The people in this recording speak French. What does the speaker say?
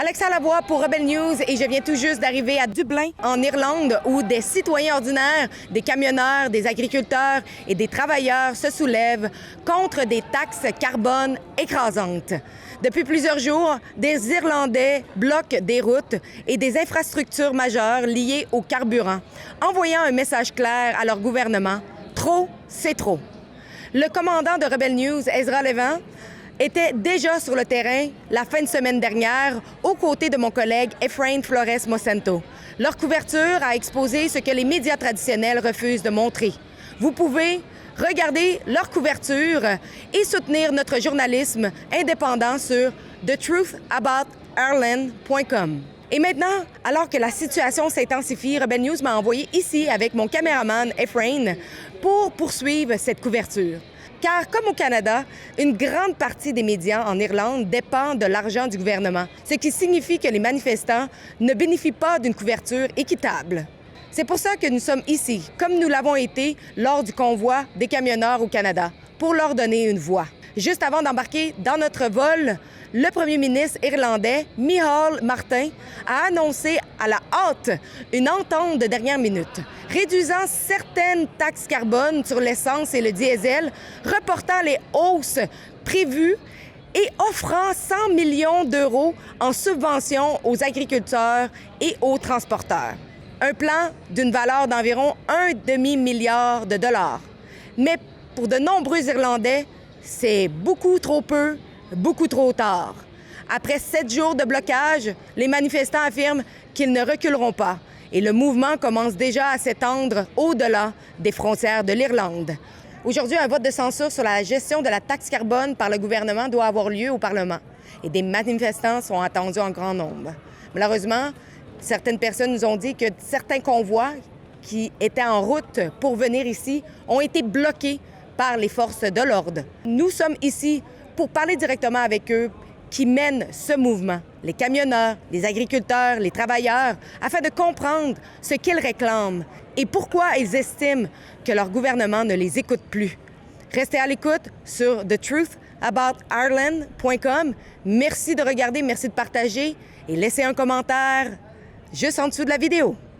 Alexa Lavoie pour Rebel News et je viens tout juste d'arriver à Dublin, en Irlande, où des citoyens ordinaires, des camionneurs, des agriculteurs et des travailleurs se soulèvent contre des taxes carbone écrasantes. Depuis plusieurs jours, des Irlandais bloquent des routes et des infrastructures majeures liées au carburant, envoyant un message clair à leur gouvernement: trop, c'est trop. Le commandant de Rebel News, Ezra Levant, était déjà sur le terrain la fin de semaine dernière aux côtés de mon collègue Efrain Flores Mocento. Leur couverture a exposé ce que les médias traditionnels refusent de montrer. Vous pouvez regarder leur couverture et soutenir notre journalisme indépendant sur thetruthaboutirland.com. Et maintenant, alors que la situation s'intensifie, Rebel News m'a envoyé ici avec mon caméraman Efrain pour poursuivre cette couverture. Car, comme au Canada, une grande partie des médias en Irlande dépend de l'argent du gouvernement, ce qui signifie que les manifestants ne bénéficient pas d'une couverture équitable. C'est pour ça que nous sommes ici, comme nous l'avons été lors du convoi des camionneurs au Canada, pour leur donner une voix. Juste avant d'embarquer dans notre vol, le premier ministre irlandais, Micheál Martin, a annoncé à la hâte une entente de dernière minute, réduisant certaines taxes carbone sur l'essence et le diesel, reportant les hausses prévues et offrant 100 millions d'euros en subventions aux agriculteurs et aux transporteurs. Un plan d'une valeur d'environ un demi-milliard de dollars. Mais pour de nombreux Irlandais, c'est beaucoup trop peu, beaucoup trop tard. Après 7 jours de blocage, les manifestants affirment qu'ils ne reculeront pas et le mouvement commence déjà à s'étendre au-delà des frontières de l'Irlande. Aujourd'hui, un vote de censure sur la gestion de la taxe carbone par le gouvernement doit avoir lieu au Parlement et des manifestants sont attendus en grand nombre. Malheureusement, certaines personnes nous ont dit que certains convois qui étaient en route pour venir ici ont été bloqués par les forces de l'ordre. Nous sommes ici pour parler directement avec eux qui mènent ce mouvement, les camionneurs, les agriculteurs, les travailleurs, afin de comprendre ce qu'ils réclament et pourquoi ils estiment que leur gouvernement ne les écoute plus. Restez à l'écoute sur thetruthaboutirland.com. Merci de regarder, merci de partager et laissez un commentaire juste en dessous de la vidéo.